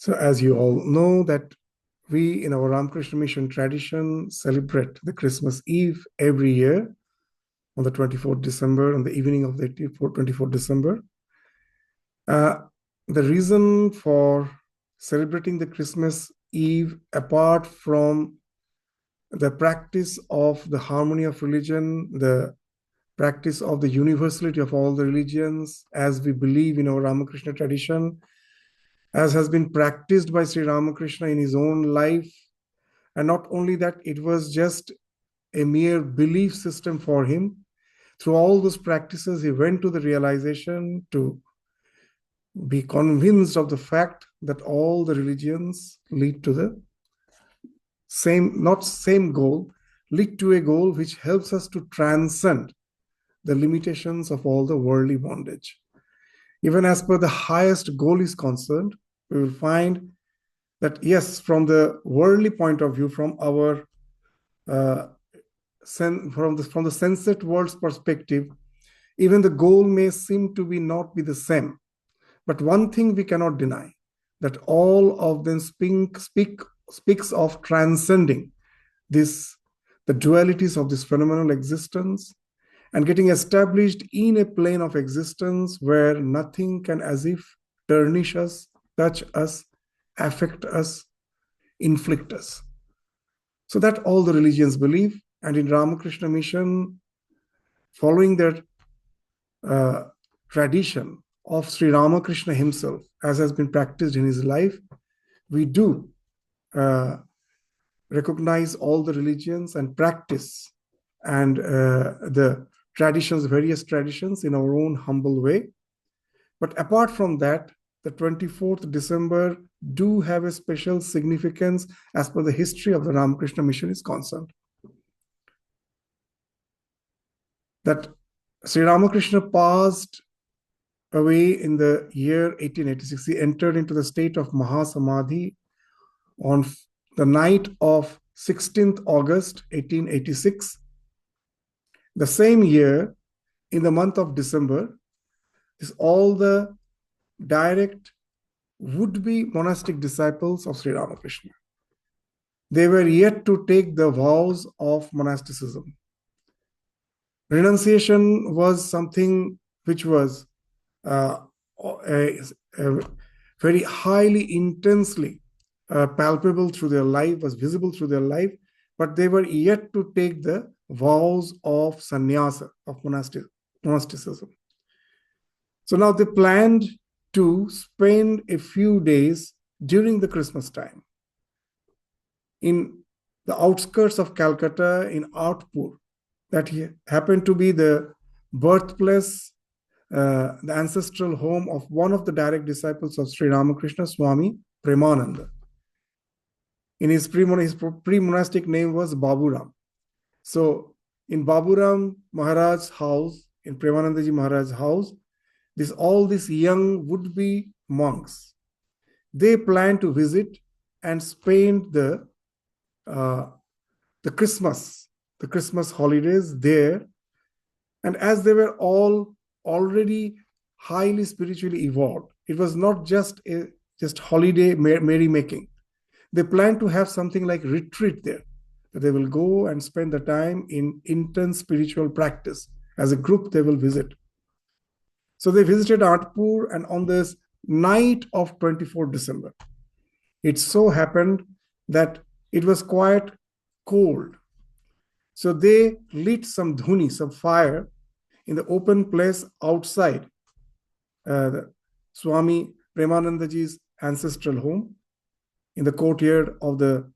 So as you all know that we in our Ramakrishna Mission tradition celebrate the Christmas Eve every year on the 24th December, on the evening of the 24th December. The reason for celebrating the Christmas Eve, apart from the practice of the harmony of religion, the practice of the universality of all the religions, as we believe in our Ramakrishna tradition, as has been practiced by Sri Ramakrishna in his own life. And not only that, it was just a mere belief system for him. Through all those practices, he went to the realization to be convinced of the fact that all the religions lead to the same goal, lead to a goal which helps us to transcend the limitations of all the worldly bondage. Even as per the highest goal is concerned, we will find that yes, from the worldly point of view, from our from the sensate world's perspective, even the goal may seem to be not be the same. But one thing we cannot deny, that all of them speaks of transcending the dualities of this phenomenal existence and getting established in a plane of existence where nothing can as if tarnish us, touch us, affect us, inflict us. So that all the religions believe, and in Ramakrishna Mission, following their tradition of Sri Ramakrishna himself, as has been practiced in his life, we do recognize all the religions and practice and the traditions, various traditions in our own humble way. But apart from that, the 24th December do have a special significance as per the history of the Ramakrishna Mission is concerned. That Sri Ramakrishna passed away in the year 1886. He entered into the state of Mahasamadhi on the night of 16th August 1886. The same year, in the month of December, all the direct would-be monastic disciples of Sri Ramakrishna, they were yet to take the vows of monasticism. Renunciation was something which was very highly, intensely palpable through their life, was visible through their life, but they were yet to take the vows of sannyasa, of monasticism. So now they planned to spend a few days during the Christmas time in the outskirts of Calcutta, in Outpur, that happened to be the birthplace, the ancestral home of one of the direct disciples of Sri Ramakrishna, Swami Premananda. In his pre-monastic name was Baburam. So in Baburam Maharaj's house, in Premanandaji Maharaj's house, all these young would-be monks, they planned to visit and spend the Christmas holidays there. And as they were all already highly spiritually evolved, it was not just holiday merrymaking. They planned to have something like retreat there, that they will go and spend the time in intense spiritual practice. As a group, they will visit. So they visited Atpur, and on this night of 24th December, it so happened that it was quite cold. So they lit some dhuni, some fire, in the open place outside the Swami Premanandaji's ancestral home, in the courtyard of the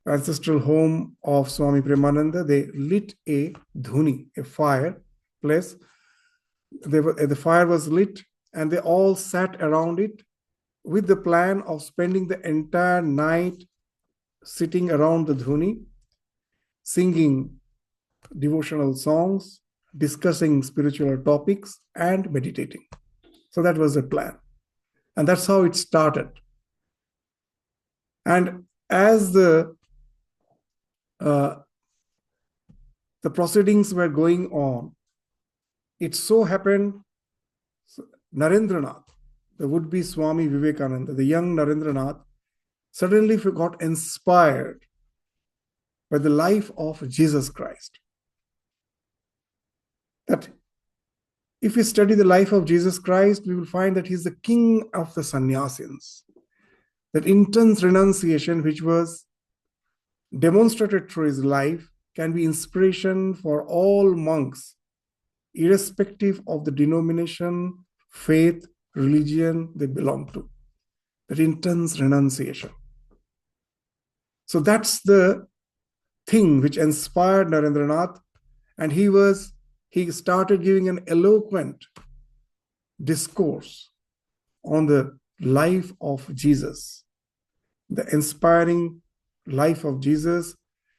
ancestral home of Swami Premananda. They lit a dhuni, a fire place. The fire was lit, and they all sat around it with the plan of spending the entire night sitting around the dhuni, singing devotional songs, discussing spiritual topics, and meditating. So that was the plan. And that's how it started. And as the proceedings were going on, it so happened Narendranath, the would-be Swami Vivekananda, the young Narendranath, suddenly got inspired by the life of Jesus Christ. That if we study the life of Jesus Christ, we will find that he's the king of the sannyasins. That intense renunciation, which was demonstrated through his life, can be inspiration for all monks, irrespective of the denomination, faith, religion they belong to. That intense renunciation. So that's the thing which inspired Narendranath, and he started giving an eloquent discourse on the life of Jesus, the inspiring life of Jesus,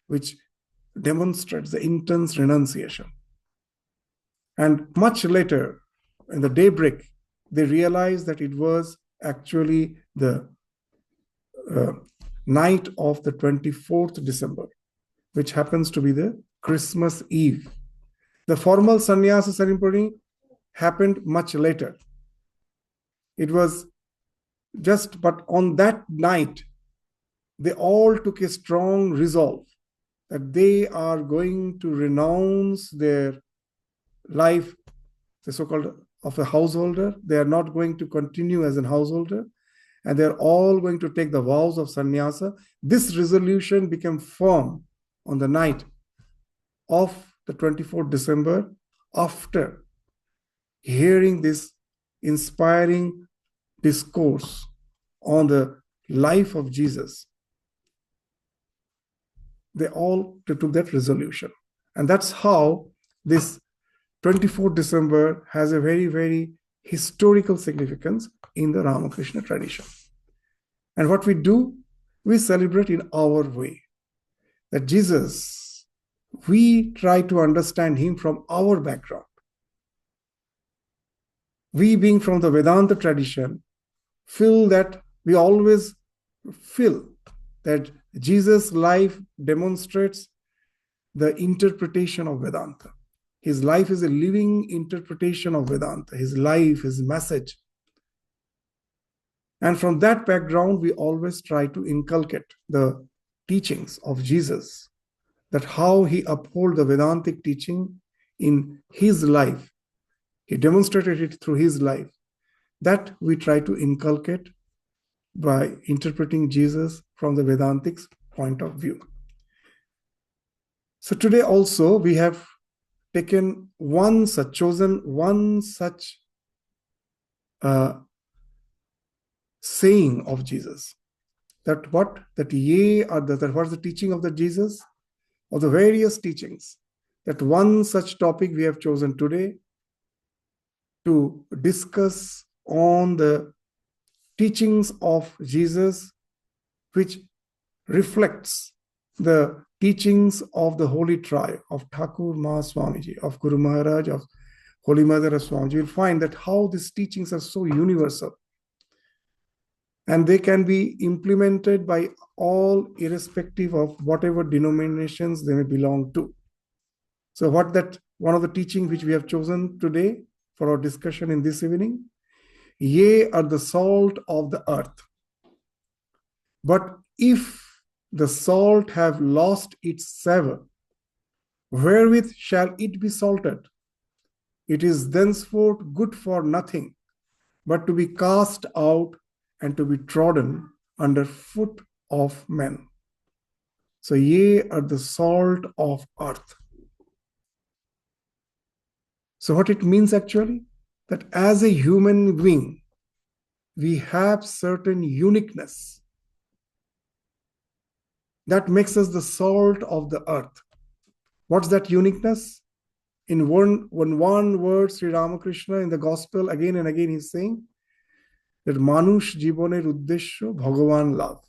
which demonstrates the intense renunciation. And much later, in the daybreak, they realized that it was actually the night of the 24th December, which happens to be the Christmas Eve. The formal sannyasa ceremony happened much later. It was but on that night, they all took a strong resolve that they are going to renounce their life, the so-called of a householder. They are not going to continue as a householder, and they're all going to take the vows of sannyasa. This resolution became firm on the night of the 24th December after hearing this inspiring discourse on the life of Jesus. They all took that resolution. And that's how this 24th December has a very, very historical significance in the Ramakrishna tradition. And what we do, we celebrate in our way. That Jesus, we try to understand him from our background. We, being from the Vedanta tradition, we always feel that Jesus' life demonstrates the interpretation of Vedanta. His life is a living interpretation of Vedanta, his life, his message. And from that background, we always try to inculcate the teachings of Jesus, that how he upheld the Vedantic teaching in his life. He demonstrated it through his life. That we try to inculcate by interpreting Jesus from the Vedantic point of view. So today also we have chosen one such saying of Jesus. What's the teaching of the Jesus? Of the various teachings. That one such topic we have chosen today to discuss on the teachings of Jesus, which reflects the teachings of the Holy Tribe, of Thakur Ma Swamiji, of Guru Maharaj, of Holy Mother of Swamiji. You'll find that how these teachings are so universal. And they can be implemented by all, irrespective of whatever denominations they may belong to. So one of the teachings which we have chosen today for our discussion in this evening, ye are the salt of the earth. But if the salt have lost its savour, wherewith shall it be salted? It is thenceforth good for nothing, but to be cast out and to be trodden under foot of men. So ye are the salt of earth. So what it means actually, that as a human being, we have certain uniqueness that makes us the salt of the earth. What's that uniqueness? In one word, Sri Ramakrishna in the gospel again and again he's saying that Manush Jiboner Uddeshyo Bhagavan Love.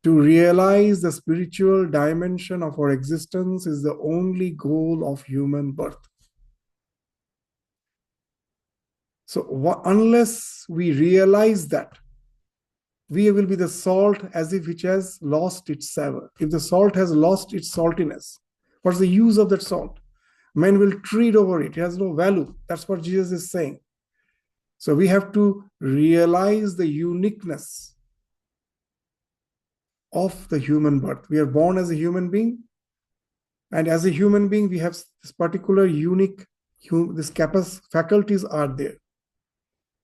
To realize the spiritual dimension of our existence is the only goal of human birth. So unless we realize that, we will be the salt as if which has lost its savour. If the salt has lost its saltiness, what's the use of that salt? Men will tread over it. It has no value. That's what Jesus is saying. So we have to realize the uniqueness of the human birth. We are born as a human being, and as a human being, we have this particular unique, this faculties are there.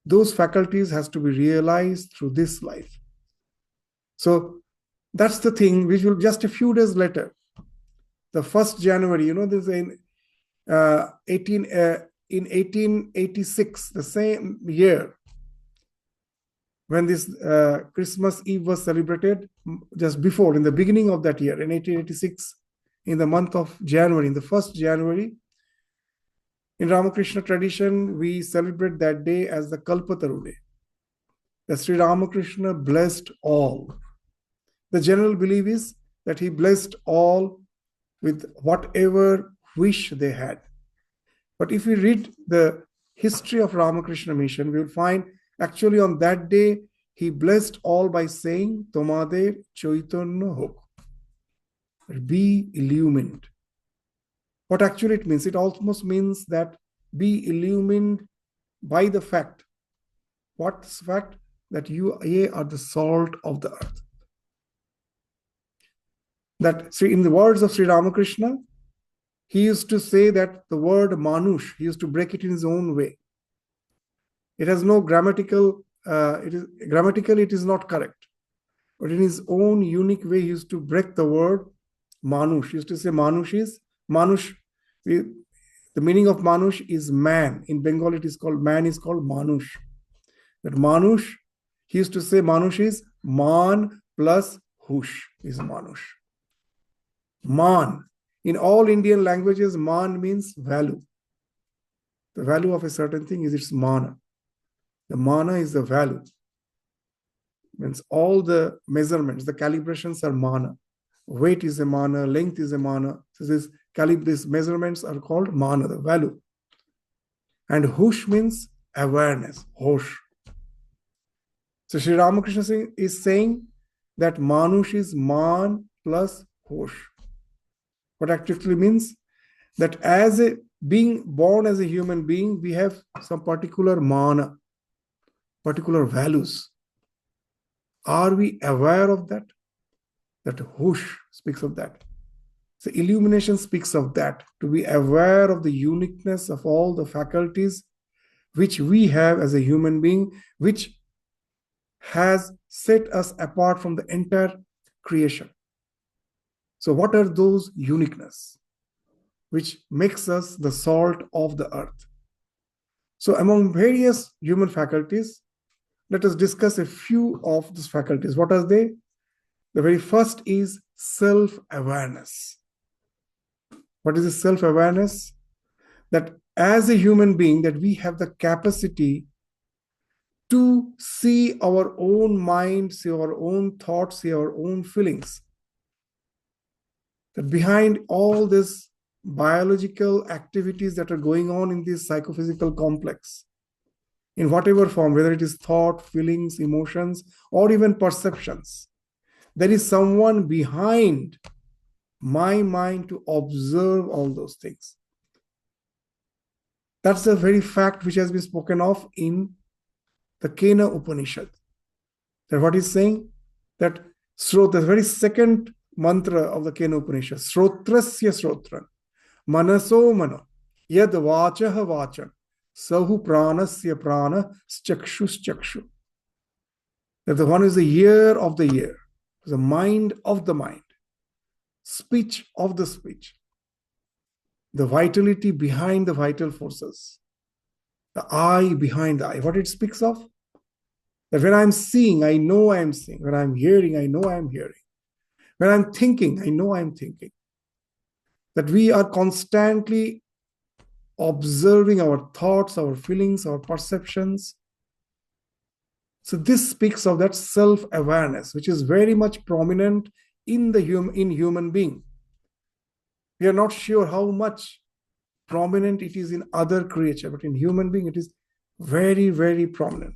Those faculties has to be realized through this life. So that's the thing which will just a few days later, the 1st January, there's in 1886, the same year, when this Christmas Eve was celebrated, just before, in the beginning of that year, in 1886, in the month of January, in the 1st January, in Ramakrishna tradition, we celebrate that day as the Kalpataru Day. That Sri Ramakrishna blessed all. The general belief is that he blessed all with whatever wish they had. But if we read the history of Ramakrishna mission, we will find actually on that day, he blessed all by saying, Tomade Chaitanya Hok. Be illumined. What actually it means? It almost means that be illumined by the fact. What's the fact? That you are the salt of the earth. That in the words of Sri Ramakrishna, he used to say that the word manush, he used to break it in his own way. It has no grammatical, grammatically it is not correct. But in his own unique way, he used to break the word manush. He used to say manush. The meaning of manush is man. In Bengal, it is called, man is called manush. That manush, he used to say manush is man plus hush is manush. Man. In all Indian languages, man means value. The value of a certain thing is its mana. The mana is the value. Means all the measurements, the calibrations are mana. Weight is a mana, length is a mana. So these measurements are called mana, the value. And hush means awareness, hosh. So Sri Ramakrishna is saying that manush is man plus hosh. What actually means that as a being born as a human being, we have some particular mana, particular values. Are we aware of that? That hush speaks of that. So illumination speaks of that, to be aware of the uniqueness of all the faculties which we have as a human being, which has set us apart from the entire creation. So what are those uniqueness which makes us the salt of the earth? So among various human faculties, let us discuss a few of these faculties. What are they? The very first is self-awareness. What is this self-awareness? That as a human being, that we have the capacity to see our own mind, see our own thoughts, see our own feelings. That behind all this biological activities that are going on in this psychophysical complex, in whatever form, whether it is thought, feelings, emotions, or even perceptions, there is someone behind my mind to observe all those things. That's a very fact which has been spoken of in the Kena Upanishad. That what he's saying, that the very second mantra of the Kena Upanishad, Srotrasya Srotran, Manaso Mano, Yad Vachaha Vachan, Sahu Pranasya Prana, Chakshus Chakshu. That the one is the ear of the ear, the mind of the mind, speech of the speech, the vitality behind the vital forces, the eye behind the eye. What it speaks of? That when I'm seeing, I know I'm seeing. When I'm hearing, I know I'm hearing. When I'm thinking, I know I'm thinking. That we are constantly observing our thoughts, our feelings, our perceptions. So this speaks of that self-awareness, which is very much prominent in human being. We are not sure how much prominent it is in other creature, but in human being, it is very, very prominent.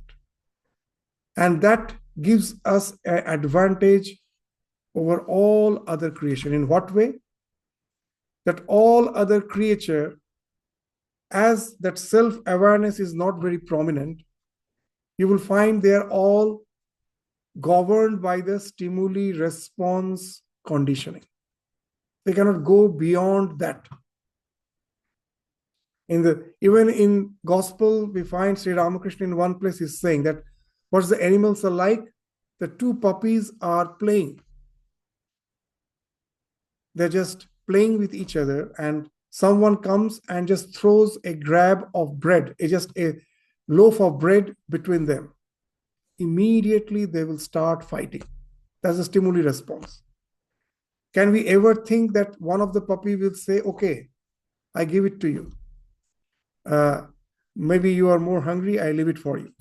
And that gives us an advantage over all other creation. In what way? That all other creature, as that self-awareness is not very prominent, you will find they are all governed by the stimuli response conditioning. They cannot go beyond that. Even in gospel, we find Sri Ramakrishna in one place is saying that what the animals are like, the two puppies are playing. They're just playing with each other, and someone comes and just throws a grab of bread, just a loaf of bread between them. Immediately they will start fighting. That's a stimuli response. Can we ever think that one of the puppy will say, okay, I give it to you. Maybe you are more hungry, I leave it for you.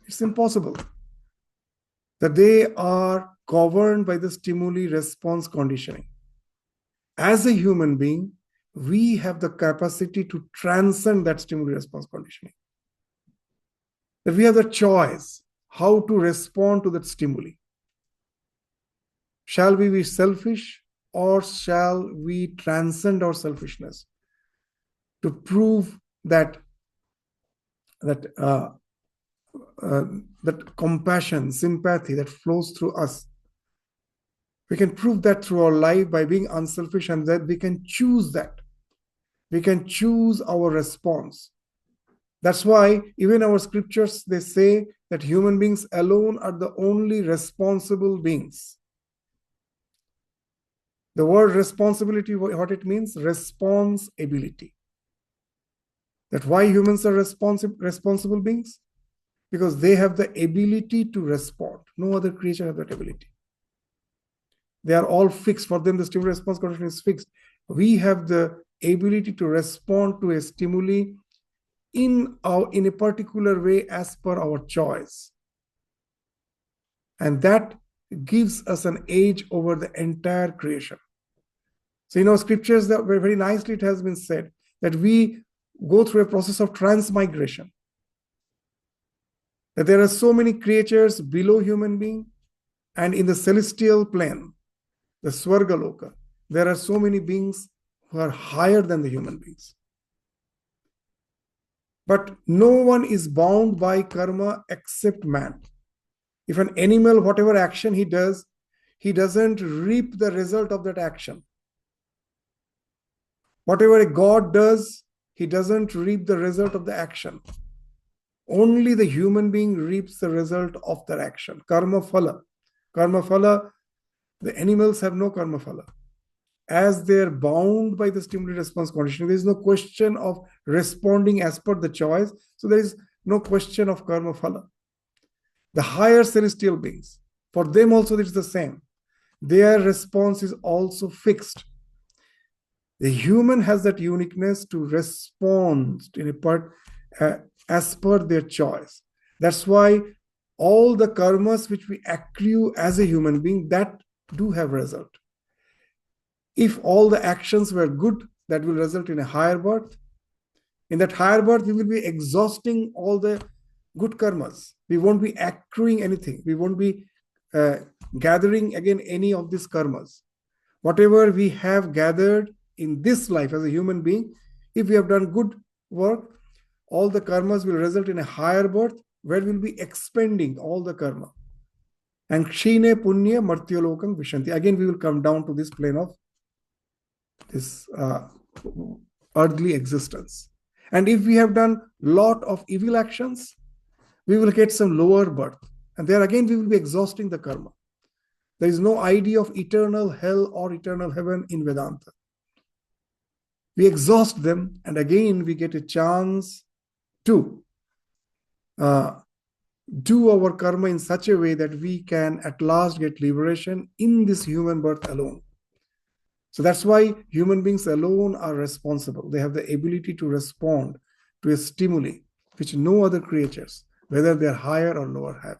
It's impossible. That they are governed by the stimuli response conditioning. As a human being, we have the capacity to transcend that stimuli response conditioning. That we have the choice how to respond to that stimuli. Shall we be selfish, or shall we transcend our selfishness to prove that compassion, sympathy that flows through us? We can prove that through our life by being unselfish, and that we can choose that. We can choose our response. That's why even our scriptures, they say that human beings alone are the only responsible beings. The word responsibility, what it means? Responsibility. That why humans are responsible beings? Because they have the ability to respond. No other creature has that ability. They are all fixed. For them, the stimuli response condition is fixed. We have the ability to respond to a stimuli in a particular way as per our choice. And that gives us an edge over the entire creation. So, scriptures that very nicely it has been said that we go through a process of transmigration. That there are so many creatures below human being, and in the celestial plane, the Swargaloka, there are so many beings who are higher than the human beings. But no one is bound by karma except man. If an animal, whatever action he does, he doesn't reap the result of that action. Whatever a god does, he doesn't reap the result of the action. Only the human being reaps the result of their action. Karma phala. Karma phala, the animals have no karma phala. As they're bound by the stimuli response conditioning, there is no question of responding as per the choice. So there is no question of karma phala. The higher celestial beings, for them also it's the same. Their response is also fixed. The human has that uniqueness to respond in a part as per their choice. That's why all the karmas which we accrue as a human being, that do have result. If all the actions were good, that will result in a higher birth. In that higher birth, we will be exhausting all the good karmas. We won't be accruing anything. We won't be gathering again any of these karmas. Whatever we have gathered in this life as a human being, if we have done good work, all the karmas will result in a higher birth where we'll be expending all the karma. And kshine punya martyolokam vishanti. Again, we will come down to this plane of this earthly existence. And if we have done lot of evil actions, we will get some lower birth. And there again, we will be exhausting the karma. There is no idea of eternal hell or eternal heaven in Vedanta. We exhaust them, and again, we get a chance to do our karma in such a way that we can at last get liberation in this human birth alone. So that's why human beings alone are responsible. They have the ability to respond to a stimuli which no other creatures, whether they're higher or lower, have.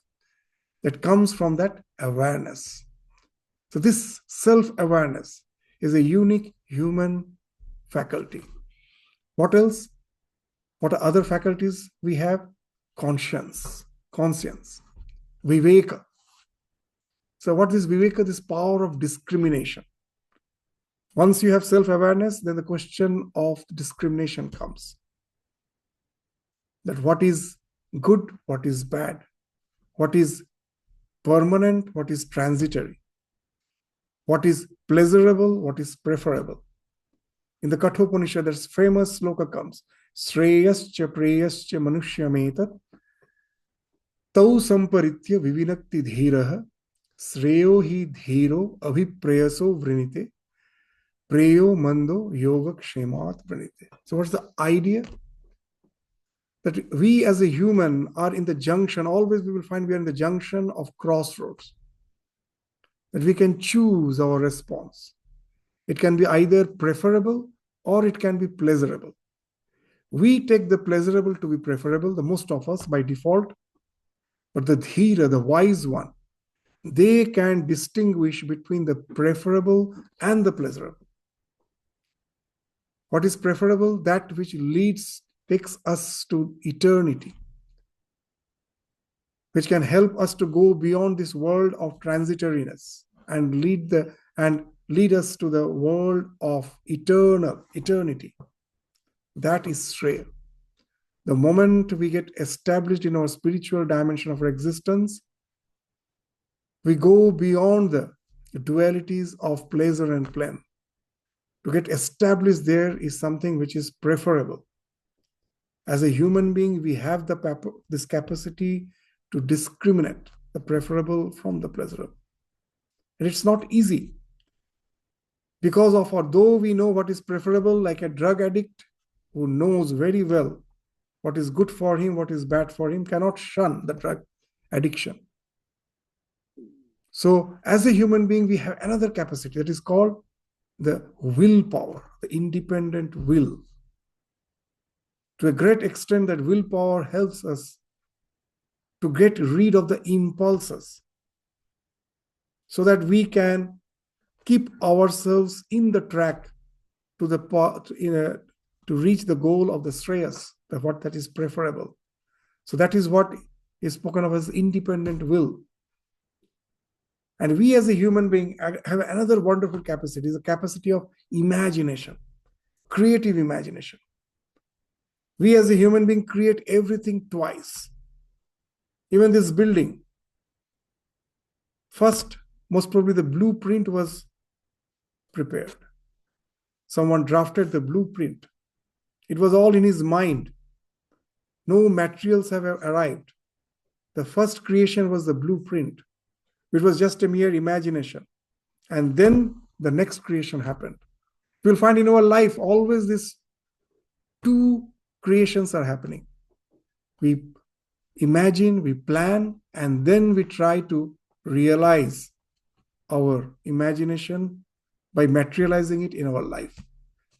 That comes from that awareness. So this self-awareness is a unique human faculty. What else? What are other faculties we have? Conscience, viveka. So what is viveka? This power of discrimination. Once you have self-awareness, then the question of discrimination comes. That what is good, what is bad, what is permanent, what is transitory, what is pleasurable, what is preferable. In the Kathopanishad, that famous sloka comes, Shreyascha preyascha manushyam tau samparitya vivinakti dhiraha Sreyo hi dhiro abhipreyaso vrinite preyo mando yoga kshemat vrinite. So what's the idea? That we as a human are in the junction, always we will find we are in the junction of crossroads. That we can choose our response. It can be either preferable or it can be pleasurable. We take the pleasurable to be preferable, the most of us by default, but the dhira, the wise one, they can distinguish between the preferable and the pleasurable. What is preferable? That which takes us to eternity, which can help us to go beyond this world of transitoriness and lead us to the world of eternity. That is Shreya. The moment we get established in our spiritual dimension of our existence, we go beyond the dualities of pleasure and pain. To get established there is something which is preferable. As a human being, we have this capacity to discriminate the preferable from the pleasurable. And it's not easy. Because of although we know what is preferable, like a drug addict who knows very well what is good for him, what is bad for him, cannot shun the drug addiction. So as a human being, we have another capacity that is called the willpower, the independent will. To a great extent, that willpower helps us to get rid of the impulses so that we can keep ourselves in the track to reach the goal of the Shreyas, what that is preferable. So that is what is spoken of as independent will. And we as a human being have another wonderful capacity, the capacity of imagination, creative imagination. We as a human being create everything twice. Even this building, first, most probably the blueprint was prepared. Someone drafted the blueprint. It was all in his mind. No materials have arrived. The first creation was the blueprint. It was just a mere imagination. And then the next creation happened. You'll find in our life always these two creations are happening. We imagine, we plan, and then we try to realize our imagination by materializing it in our life.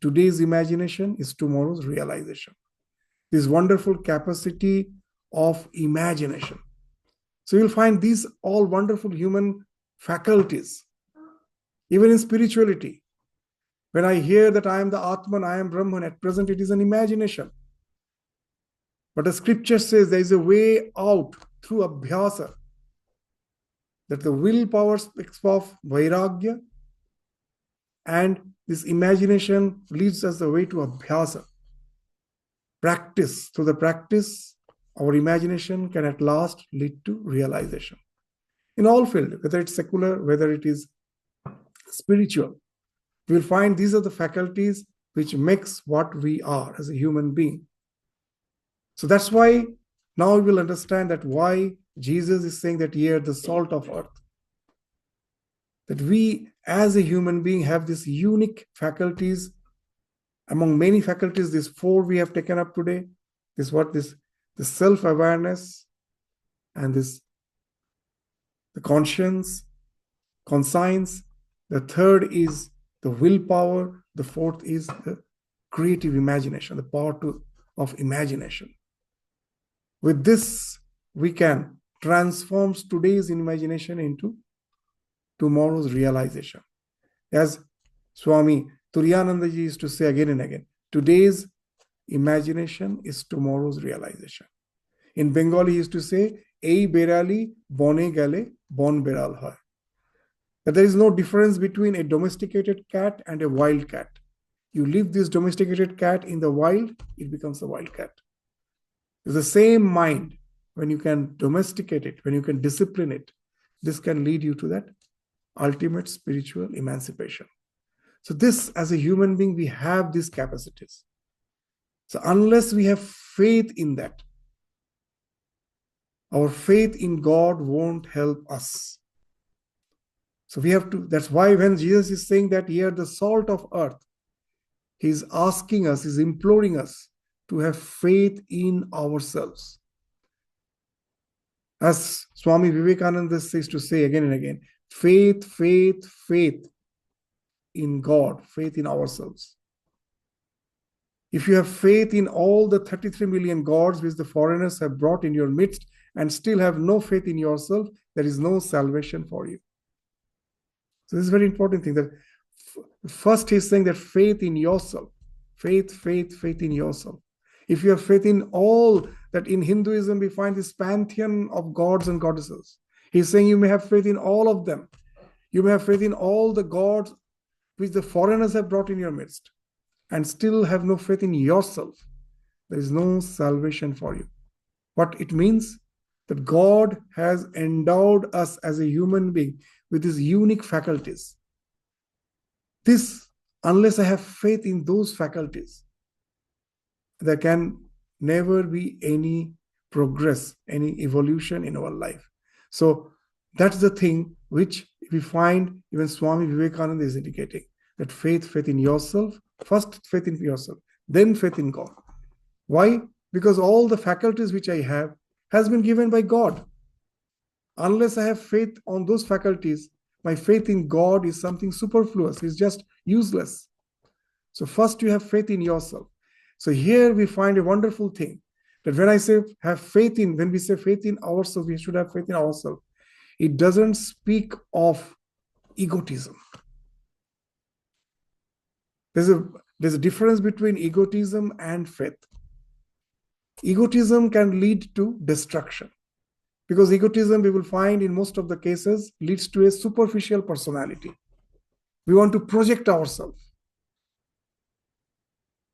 Today's imagination is tomorrow's realization. This wonderful capacity of imagination. So you'll find these all wonderful human faculties. Even in spirituality, when I hear that I am the Atman, I am Brahman, at present it is an imagination. But the scripture says there is a way out through abhyasa, that the willpower speaks of vairagya, and this imagination leads us the way to abhyasa. Practice. Through the practice, our imagination can at last lead to realization. In all fields, whether it's secular, whether it is spiritual, you will find these are the faculties which makes what we are as a human being. So that's why now we will understand that why Jesus is saying that ye are the salt of earth. That we as a human being have these unique faculties. Among many faculties, these four we have taken up today. The self-awareness and the conscience, conscience. The third is the willpower. The fourth is the creative imagination, the power of imagination. With this, we can transform today's imagination into tomorrow's realization. As Swami Turiyananda ji used to say again and again, today's imagination is tomorrow's realization. In Bengali, he used to say, Ei berali bone gale bon beral hoy. That there is no difference between a domesticated cat and a wild cat. You leave this domesticated cat in the wild, it becomes a wild cat. It's the same mind when you can domesticate it, when you can discipline it, this can lead you to that ultimate spiritual emancipation. So this, as a human being, we have these capacities. So unless we have faith in that, our faith in God won't help us. So we have to, that's why when Jesus is saying that ye are the salt of earth, he's asking us, he's imploring us to have faith in ourselves. As Swami Vivekananda says to say again and again, faith, faith, faith in God, faith in ourselves. If you have faith in all the 33 million gods which the foreigners have brought in your midst and still have no faith in yourself, there is no salvation for you. So this is a very important thing, that first he's saying that faith in yourself, faith, faith, faith in yourself. If you have faith in all that, in Hinduism we find this pantheon of gods and goddesses. He's saying you may have faith in all of them. You may have faith in all the gods which the foreigners have brought in your midst and still have no faith in yourself. There is no salvation for you. What it means? That God has endowed us as a human being with these unique faculties. This, unless I have faith in those faculties, there can never be any progress, any evolution in our life. So that's the thing which we find even Swami Vivekananda is indicating, that faith in yourself, first faith in yourself, then faith in God. Why? Because all the faculties which I have has been given by God. Unless I have faith on those faculties, my faith in God is something superfluous, it's just useless. So first you have faith in yourself. So here we find a wonderful thing, that when I say have faith in, when we say faith in ourselves, we should have faith in ourselves. It doesn't speak of egotism. There's a difference between egotism and faith. Egotism can lead to destruction, because egotism, we will find in most of the cases, leads to a superficial personality. We want to project ourselves.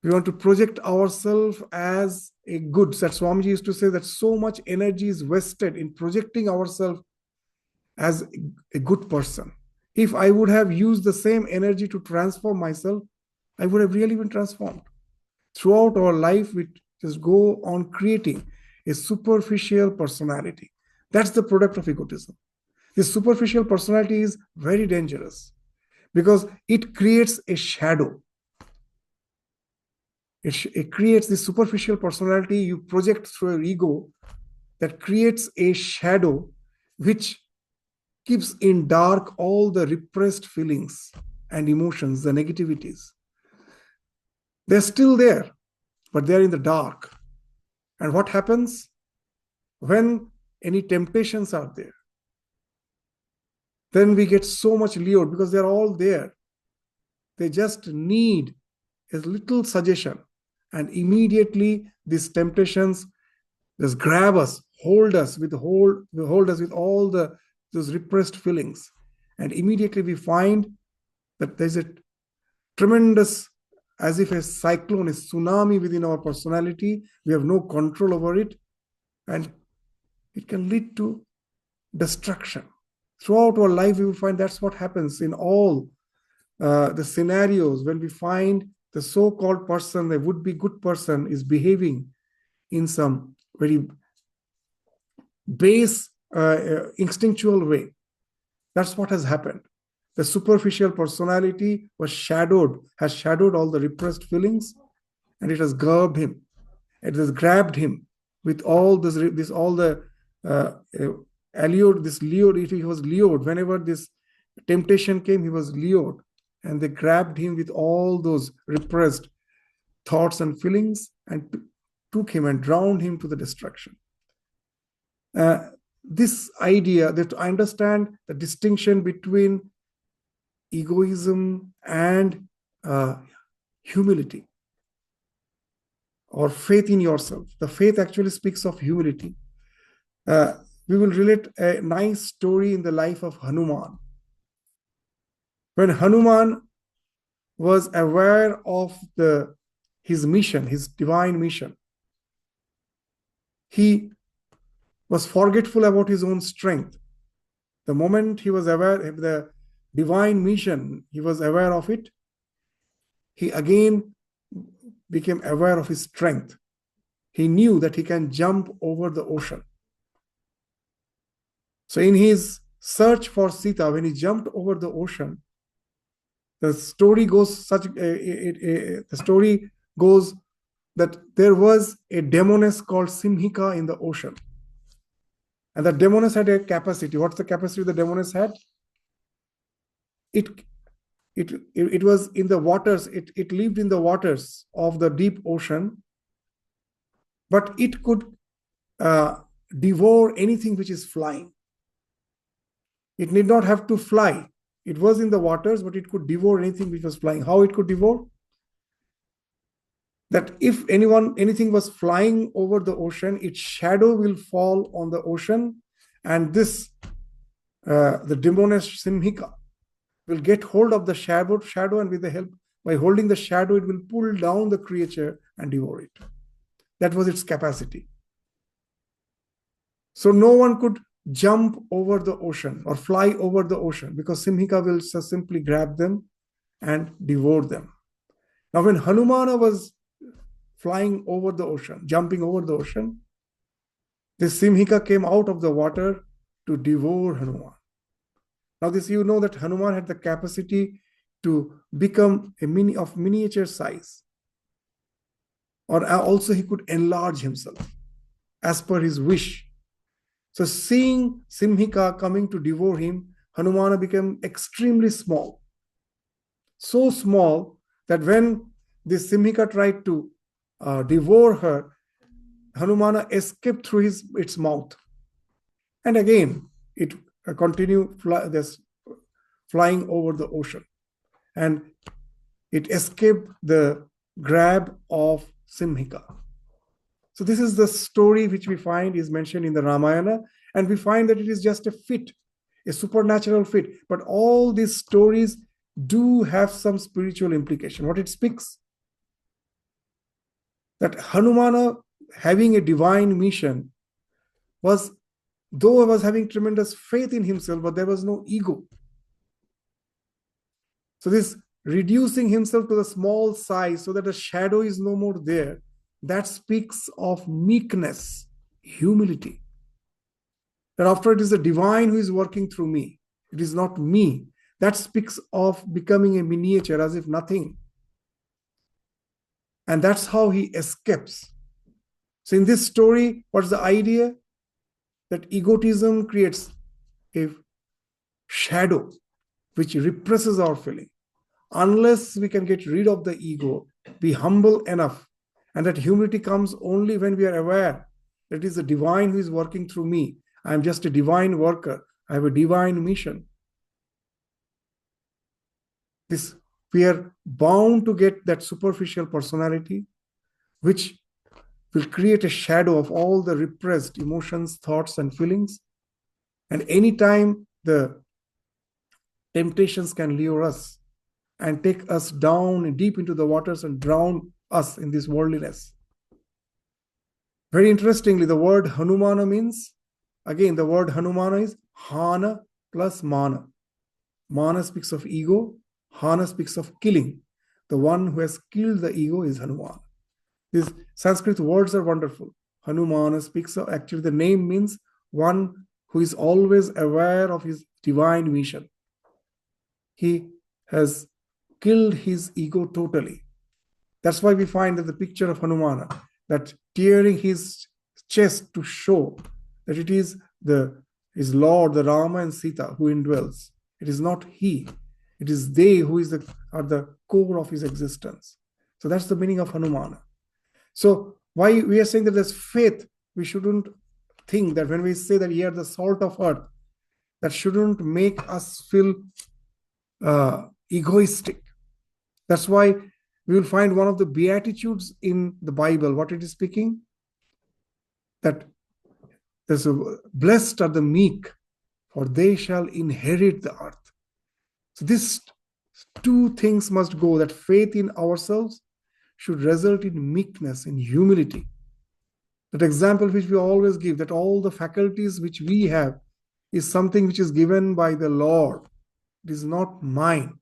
We want to project ourselves as a good. That Swamiji used to say that so much energy is wasted in projecting ourselves as a good person. If I would have used the same energy to transform myself, I would have really been transformed. Throughout our life, we just go on creating a superficial personality. That's the product of egotism. This superficial personality is very dangerous because it creates a shadow. It creates this superficial personality you project through your ego, that creates a shadow which keeps in dark all the repressed feelings and emotions, the negativities. They're still there, but they're in the dark. And what happens when any temptations are there? Then we get so much lured because they're all there. They just need a little suggestion, and immediately these temptations just grab us, hold us with all those repressed feelings. And immediately we find that there's a tremendous, as if a cyclone, a tsunami within our personality. We have no control over it, and it can lead to destruction. Throughout our life, we will find that's what happens in all the scenarios when we find the so-called person, the would-be good person, is behaving in some very base, instinctual way. That's what has happened. The superficial personality has shadowed all the repressed feelings, and it has grabbed him. It has grabbed him with all allured. He was lured. Whenever this temptation came, he was lured, and they grabbed him with all those repressed thoughts and feelings and took him and drowned him to the destruction. This idea that I understand the distinction between egoism and humility or faith in yourself. The faith actually speaks of humility. We will relate a nice story in the life of Hanuman. When Hanuman was aware of his mission, his divine mission, he was forgetful about his own strength. The moment he was aware of the divine mission, he was aware of it, he again became aware of his strength. He knew that he can jump over the ocean. So in his search for Sita, when he jumped over the ocean, the story goes the story goes that there was a demoness called Simhika in the ocean. And the demoness had a capacity. What's the capacity the demoness had? It was in the waters, it lived in the waters of the deep ocean, but it could devour anything which is flying. It need not have to fly. It was in the waters, but it could devour anything which was flying. How it could devour? That if anything was flying over the ocean, its shadow will fall on the ocean, and this the demoness Simhika will get hold of the shadow, and with the help, by holding the shadow, it will pull down the creature and devour it. That was its capacity. So no one could jump over the ocean or fly over the ocean, because Simhika will simply grab them and devour them. Now, when Hanumana was flying over the ocean, jumping over the ocean, this Simhika came out of the water to devour Hanuman. Now, this, you know that Hanuman had the capacity to become of miniature size, or also he could enlarge himself as per his wish. So seeing Simhika coming to devour him, Hanumana became extremely small. So small that when this Simhika tried to devour her, Hanumana escaped through its mouth. And again, it continued flying over the ocean. And it escaped the grab of Simhika. So this is the story which we find is mentioned in the Ramayana, and we find that it is just a fit, a supernatural fit. But all these stories do have some spiritual implication. What it speaks? That Hanumana, having a divine mission, was having tremendous faith in himself, but there was no ego. So this reducing himself to the small size so that the shadow is no more there, that speaks of meekness, humility. That after it is the divine who is working through me, it is not me. That speaks of becoming a miniature, as if nothing. And that's how he escapes. So in this story, what's the idea? That egotism creates a shadow which represses our feeling. Unless we can get rid of the ego, be humble enough, and that humility comes only when we are aware that it is the divine who is working through me. I am just a divine worker. I have a divine mission. We are bound to get that superficial personality, which will create a shadow of all the repressed emotions, thoughts, and feelings. And anytime the temptations can lure us and take us down deep into the waters and drown us in this worldliness. Very interestingly, the word Hanumana means, again, the word Hanumana is Hana plus Mana. Mana speaks of ego, Hana speaks of killing. The one who has killed the ego is Hanuman. These Sanskrit words are wonderful. Hanumana speaks of, actually the name means one who is always aware of his divine mission. He has killed his ego totally. That's why we find that the picture of Hanumana, that tearing his chest to show that it is his Lord, the Rama and Sita, who indwells. It is not he. It is they who are the core of his existence. So that's the meaning of Hanumana. So why we are saying that there's faith, we shouldn't think that when we say that you are the salt of earth, that shouldn't make us feel egoistic. That's why we will find one of the Beatitudes in the Bible, what it is speaking, that blessed are the meek, for they shall inherit the earth. So these two things must go, that faith in ourselves should result in meekness, in humility. That example which we always give, that all the faculties which we have is something which is given by the Lord. It is not mine.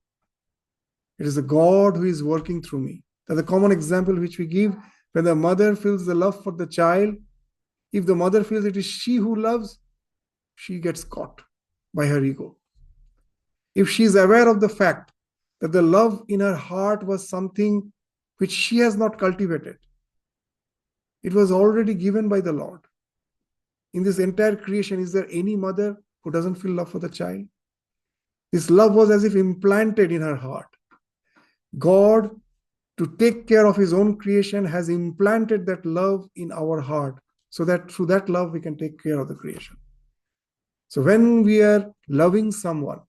It is the God who is working through me. That's a common example which we give when the mother feels the love for the child. If the mother feels it is she who loves, she gets caught by her ego. If she is aware of the fact that the love in her heart was something which she has not cultivated, it was already given by the Lord. In this entire creation, is there any mother who doesn't feel love for the child? This love was as if implanted in her heart. God, to take care of his own creation, has implanted that love in our heart so that through that love we can take care of the creation. So when we are loving someone,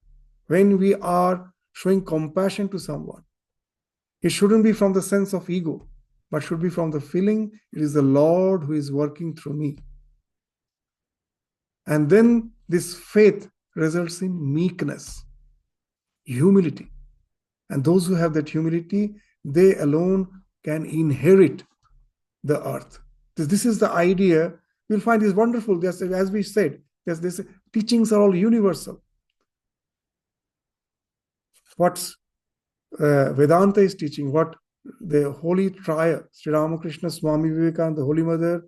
when we are showing compassion to someone, it shouldn't be from the sense of ego, but should be from the feeling it is the Lord who is working through me. And then this faith results in meekness, humility. And those who have that humility, they alone can inherit the earth. This is the idea. You'll find is wonderful. Just as we said, this teachings are all universal. What Vedanta is teaching, what the Holy Triad, Sri Ramakrishna, Swami Vivekananda, the Holy Mother,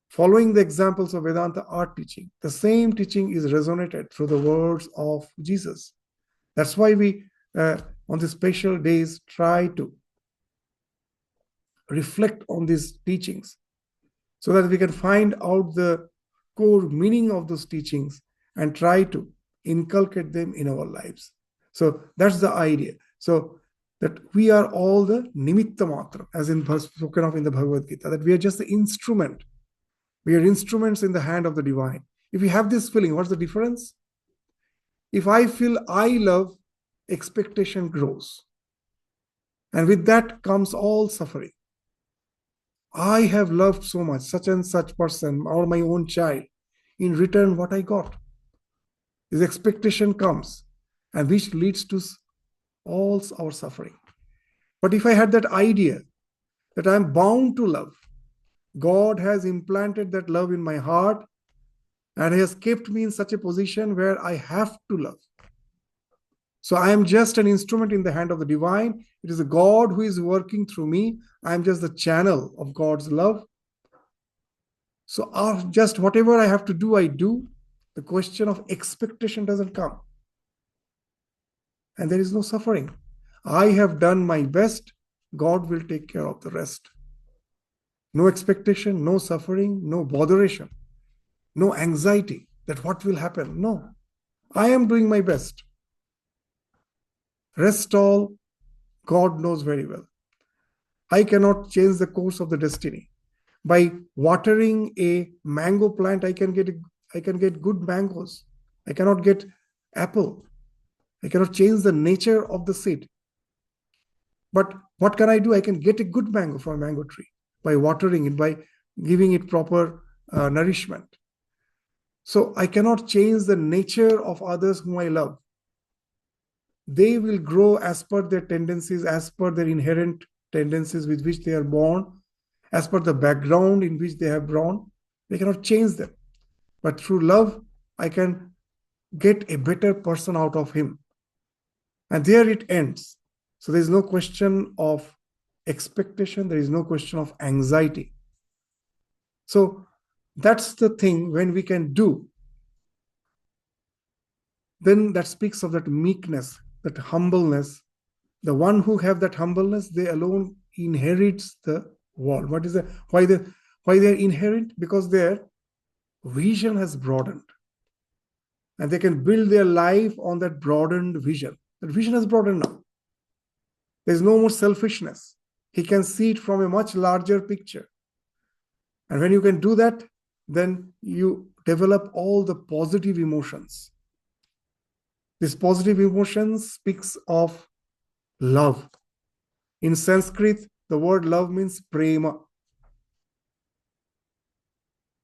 following the examples of Vedanta, are teaching. The same teaching is resonated through the words of Jesus. That's why we, on these special days, try to reflect on these teachings so that we can find out the core meaning of those teachings and try to inculcate them in our lives. So that's the idea. So that we are all the nimitta matra, as in spoken of in the Bhagavad Gita, that we are just the instrument. We are instruments in the hand of the divine. If we have this feeling, what's the difference? If I feel I love, expectation grows. And with that comes all suffering. I have loved so much, such and such person, or my own child. In return, what I got? This expectation comes, and which leads to all our suffering. But if I had that idea that I'm bound to love, God has implanted that love in my heart and has kept me in such a position where I have to love. So I am just an instrument in the hand of the divine. It is a God who is working through me. I am just the channel of God's love. So just whatever I have to do, I do. The question of expectation doesn't come. And there is no suffering. I have done my best. God will take care of the rest. No expectation, no suffering, no botheration, no anxiety that what will happen. No, I am doing my best. Rest all, God knows very well. I cannot change the course of the destiny. By watering a mango plant, I can get good mangoes. I cannot get apple. I cannot change the nature of the seed. But what can I do? I can get a good mango from a mango tree by watering it, by giving it proper nourishment. So I cannot change the nature of others whom I love. They will grow as per their tendencies, as per their inherent tendencies with which they are born, as per the background in which they have grown. They cannot change them. But through love, I can get a better person out of him. And there it ends. So there is no question of expectation. There is no question of anxiety. So that's the thing when we can do. Then that speaks of that meekness, that humbleness. The one who have that humbleness, they alone inherits the world. What is the why they are inherent? Because their vision has broadened. And they can build their life on that broadened vision. That vision has broadened now. There's no more selfishness. He can see it from a much larger picture. And when you can do that, then you develop all the positive emotions. This positive emotion speaks of love. In Sanskrit, the word love means prema.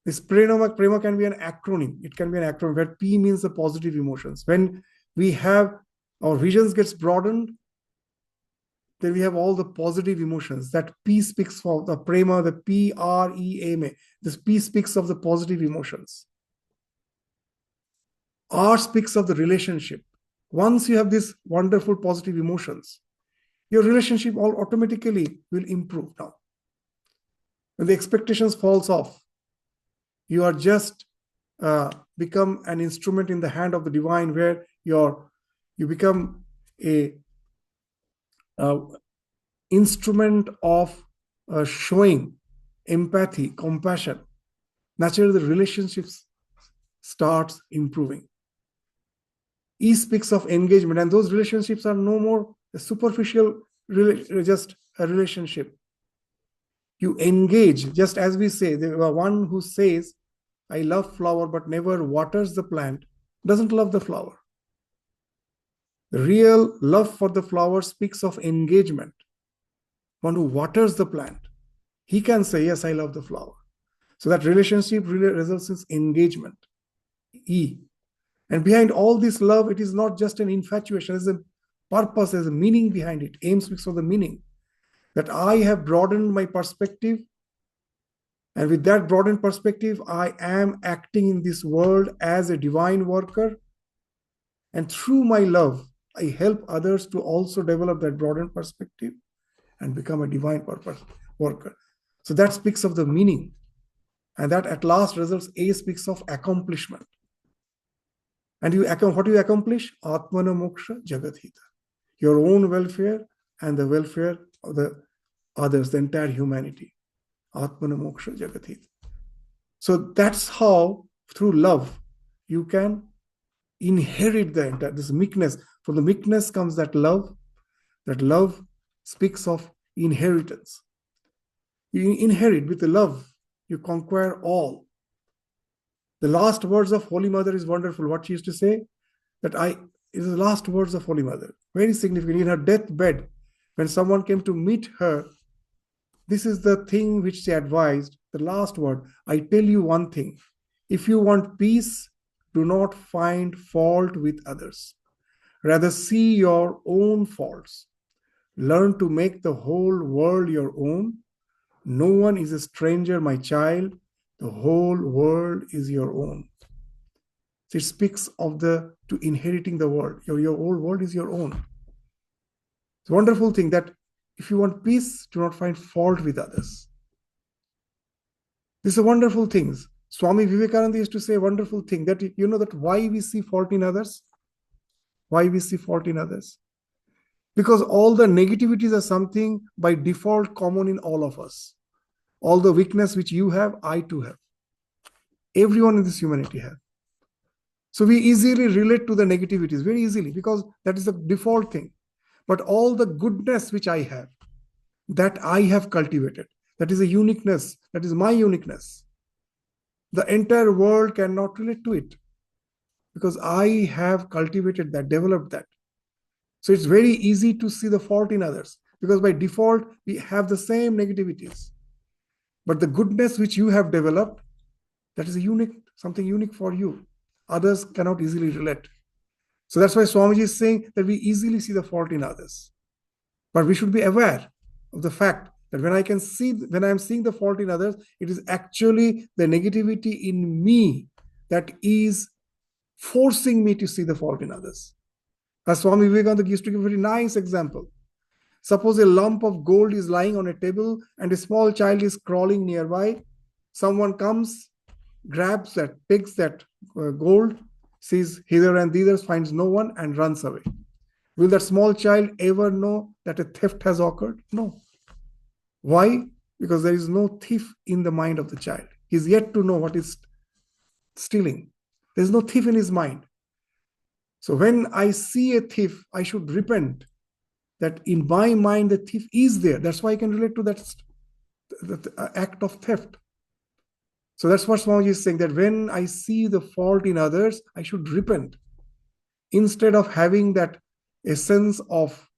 This prema can be an acronym. It can be an acronym where P means the positive emotions. When we have our visions gets broadened, then we have all the positive emotions. That P speaks for the prema, the P-R-E-M-A. This P speaks of the positive emotions. R speaks of the relationship. Once you have these wonderful positive emotions, your relationship all automatically will improve now. When the expectations falls off, you are just become an instrument in the hand of the divine, where you become a instrument of showing empathy, compassion. Naturally, the relationships starts improving. E speaks of engagement, and those relationships are no more a superficial, just a relationship. You engage, just as we say, the one who says, I love flower, but never waters the plant, doesn't love the flower. The real love for the flower speaks of engagement. One who waters the plant, he can say, yes, I love the flower. So that relationship really results in engagement. E. And behind all this love, it is not just an infatuation, there's a purpose, there's a meaning behind it. Aim speaks of the meaning. That I have broadened my perspective. And with that broadened perspective, I am acting in this world as a divine worker. And through my love, I help others to also develop that broadened perspective and become a divine purpose worker. So that speaks of the meaning. And that at last results, A speaks of accomplishment. And what do you accomplish? Atmana moksha jagat hita. Your own welfare and the welfare of the others, the entire humanity. Atmana moksha jagat hita. So that's how, through love, you can inherit the entire, this meekness. From the meekness comes that love. That love speaks of inheritance. You inherit with the love, you conquer all. The last words of Holy Mother is wonderful. What she used to say, that it is the last words of Holy Mother. Very significant. In her deathbed, when someone came to meet her, this is the thing which she advised. The last word, I tell you one thing. If you want peace, do not find fault with others. Rather, see your own faults. Learn to make the whole world your own. No one is a stranger, my child. The whole world is your own. So it speaks of to inheriting the world. Your whole world is your own. It's a wonderful thing that if you want peace, do not find fault with others. These are wonderful things. Swami Vivekananda used to say a wonderful thing, that you know that why we see fault in others? Why we see fault in others? Because all the negativities are something by default common in all of us. All the weakness which you have, I too have. Everyone in this humanity have. So we easily relate to the negativities, very easily, because that is the default thing. But all the goodness which I have, that I have cultivated, that is a uniqueness, that is my uniqueness. The entire world cannot relate to it, because I have cultivated that, developed that. So it's very easy to see the fault in others, because by default, we have the same negativities. But the goodness which you have developed, that is something unique for you. Others cannot easily relate. So that's why Swamiji is saying that we easily see the fault in others. But we should be aware of the fact that when I am seeing the fault in others, it is actually the negativity in me that is forcing me to see the fault in others. As Swami Vivekananda used to give a very nice example. Suppose a lump of gold is lying on a table and a small child is crawling nearby. Someone comes, grabs that, takes that gold, sees hither and thither, finds no one, and runs away. Will that small child ever know that a theft has occurred? No. Why? Because there is no thief in the mind of the child. He is yet to know what is stealing. There is no thief in his mind. So when I see a thief, I should repent that in my mind the thief is there. That's why I can relate to that act of theft. So that's what Swamiji is saying, that when I see the fault in others, I should repent. Instead of having that essence of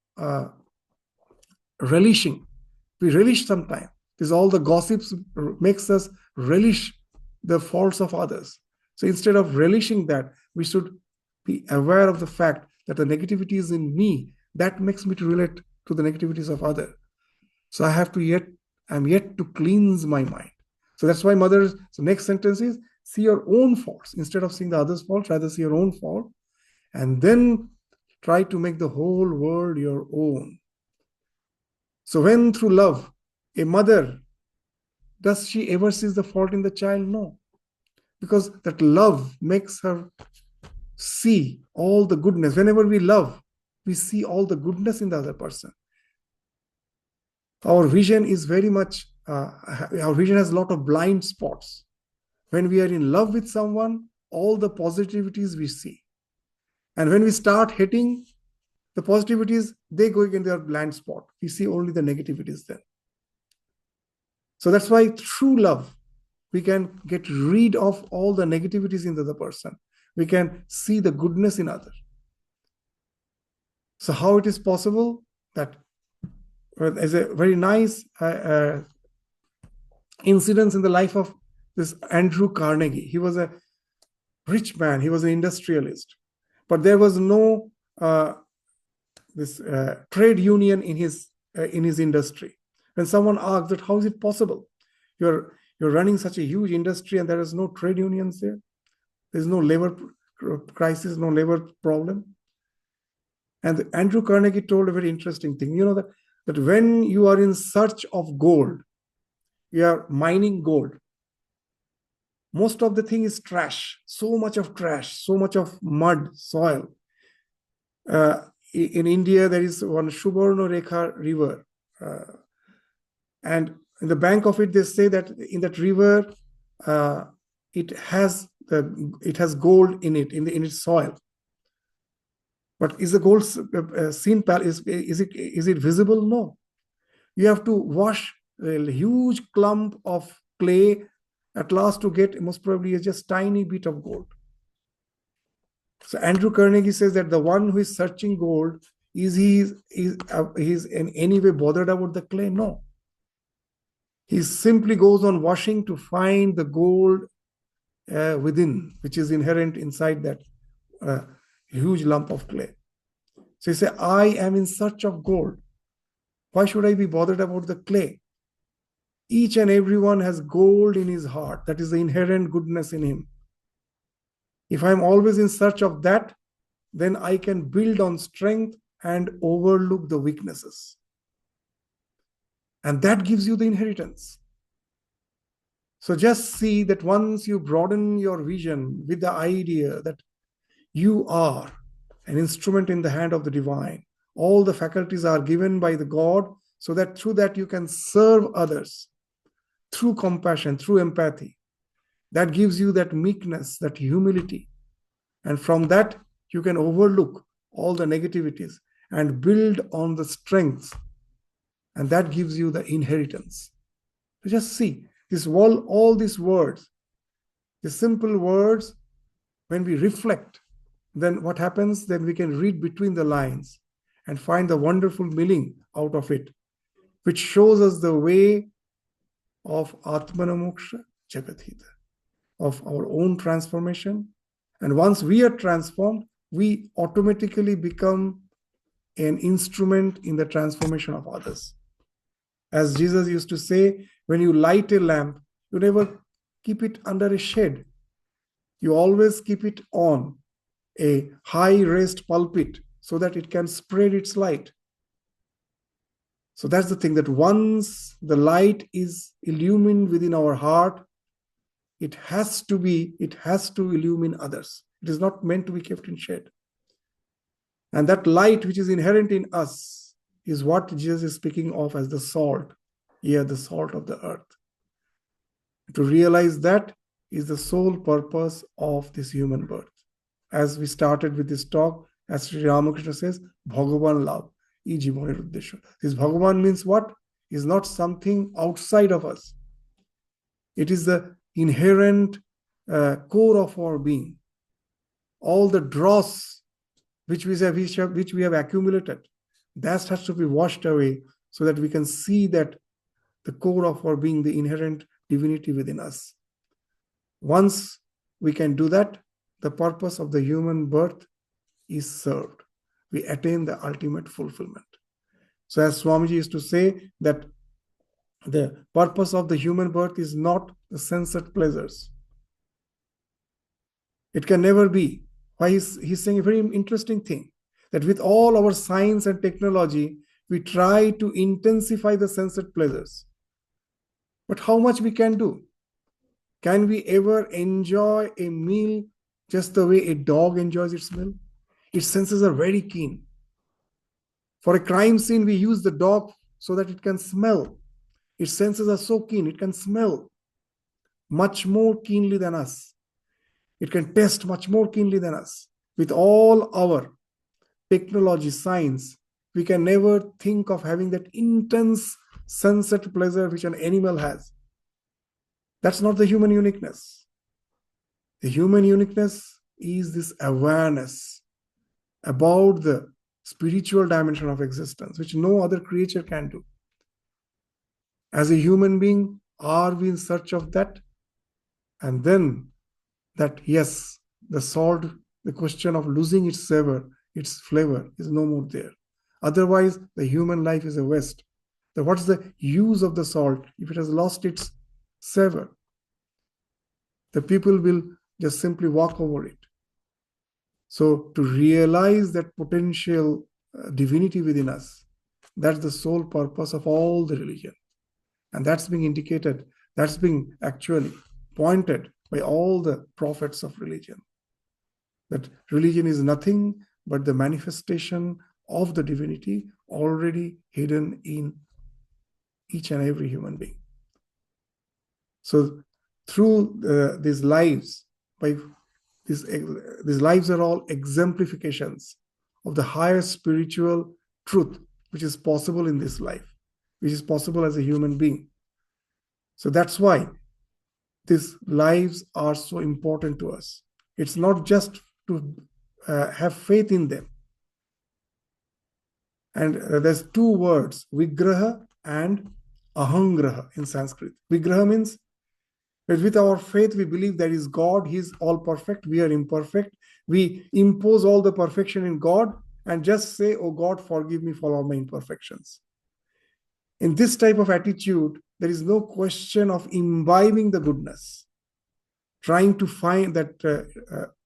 relishing. We relish sometimes. Because all the gossips makes us relish the faults of others. So instead of relishing that, we should be aware of the fact that the negativity is in me. That makes me to relate to the negativities of others. So I'm yet to cleanse my mind. So that's why Mother's next sentence is, See your own faults. Instead of seeing the other's faults, rather see your own fault. And then try to make the whole world your own. So when through love, a mother, does she ever see the fault in the child? No. Because that love makes her see all the goodness. Whenever we love, we see all the goodness in the other person. Our vision is very much, our vision has a lot of blind spots. When we are in love with someone, all the positivities we see. And when we start hating, the positivities, they go in their blind spot. We see only the negativities then. So that's why through love, we can get rid of all the negativities in the other person. We can see the goodness in others. So how it is possible? That as a very nice incidents in the life of this Andrew Carnegie. He was a rich man. He was an industrialist, but there was no trade union in his industry. When someone asked that, how is it possible? You're running such a huge industry and there is no trade unions there. There's no labor crisis, no labor problem. And Andrew Carnegie told a very interesting thing. You know that when you are in search of gold, you are mining gold. Most of the thing is trash, so much of trash, so much of mud, soil. In India, there is one Subarna Rekha river. And in the bank of it, they say that in that river, it has gold in it, in its soil. But is the gold seen? Is it visible? No. You have to wash a huge clump of clay at last to get most probably a just tiny bit of gold. So Andrew Carnegie says that the one who is searching gold, is he in any way bothered about the clay? No. He simply goes on washing to find the gold within, which is inherent inside that huge lump of clay. So he says, I am in search of gold. Why should I be bothered about the clay? Each and everyone has gold in his heart. That is the inherent goodness in him. If I'm always in search of that, then I can build on strength and overlook the weaknesses. And that gives you the inheritance. So just see that once you broaden your vision with the idea that you are an instrument in the hand of the divine, all the faculties are given by the God, so that through that you can serve others through compassion, through empathy. That gives you that meekness, that humility. And from that, you can overlook all the negativities and build on the strengths. And that gives you the inheritance. So just see, all these words, the simple words, when we reflect, then what happens? Then we can read between the lines and find the wonderful meaning out of it, which shows us the way of Atmanamoksha Jagathita, of our own transformation. And once we are transformed, we automatically become an instrument in the transformation of others. As Jesus used to say, when you light a lamp, you never keep it under a shade. You always keep it on a high-raised pulpit so that it can spread its light. So that's the thing, that once the light is illumined within our heart, it has to illumine others. It is not meant to be kept in shade. And that light which is inherent in us is what Jesus is speaking of as the salt. Yeah, the salt of the earth. To realize that is the sole purpose of this human birth. As we started with this talk, as Sri Ramakrishna says, Bhagavan love. This Bhagavan means what? Is not something outside of us. It is the inherent core of our being. All the dross which we have accumulated, that has to be washed away so that we can see that the core of our being, the inherent divinity within us. Once we can do that, the purpose of the human birth is served. We attain the ultimate fulfillment. So as Swamiji used to say, that the purpose of the human birth is not the sensate pleasures. It can never be. Why he's saying a very interesting thing, that with all our science and technology, we try to intensify the sensate pleasures. But how much we can do? Can we ever enjoy a meal just the way a dog enjoys its meal? Its senses are very keen. For a crime scene, we use the dog so that it can smell. Its senses are so keen, it can smell much more keenly than us. It can taste much more keenly than us. With all our technology, science, we can never think of having that intense sunset pleasure which an animal has. That's not the human uniqueness. The human uniqueness is this awareness about the spiritual dimension of existence, which no other creature can do. As a human being, are we in search of that? And then that, yes, the salt, the question of losing its savor, its flavor is no more there. Otherwise, the human life is a waste. So what's the use of the salt if it has lost its savor? The people will just simply walk over it. So to realize that potential divinity within us, that's the sole purpose of all the religion. And that's being indicated, that's being actually pointed by all the prophets of religion. That religion is nothing but the manifestation of the divinity already hidden in each and every human being. So through these lives, by these lives are all exemplifications of the higher spiritual truth which is possible in this life, which is possible as a human being. So that's why these lives are so important to us. It's not just to have faith in them. And there's two words, vigraha and ahangraha in Sanskrit. Vigraha means that with our faith, we believe there is God, He is all perfect, we are imperfect. We impose all the perfection in God and just say, oh God, forgive me for all my imperfections. In this type of attitude, there is no question of imbibing the goodness, trying to find that,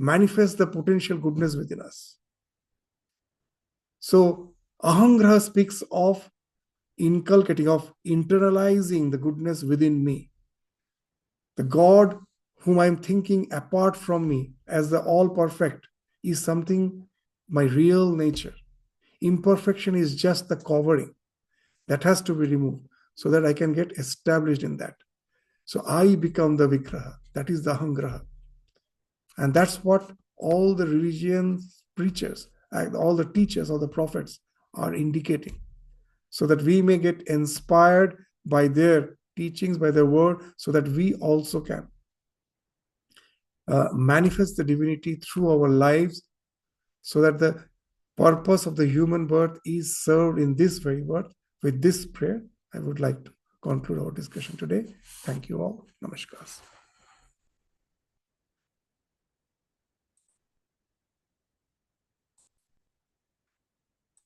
manifest the potential goodness within us. So, ahangraha speaks of inculcating, of internalizing the goodness within me. The God whom I'm thinking apart from me as the all-perfect is something, my real nature. Imperfection is just the covering. That has to be removed so that I can get established in that. So I become the vigraha. That is the ahangraha. And that's what all the religions preachers, all the teachers, all the prophets are indicating. So that we may get inspired by their teachings, by their word, so that we also can manifest the divinity through our lives, so that the purpose of the human birth is served in this very birth. With this prayer, I would like to conclude our discussion today. Thank you all. Namaskar.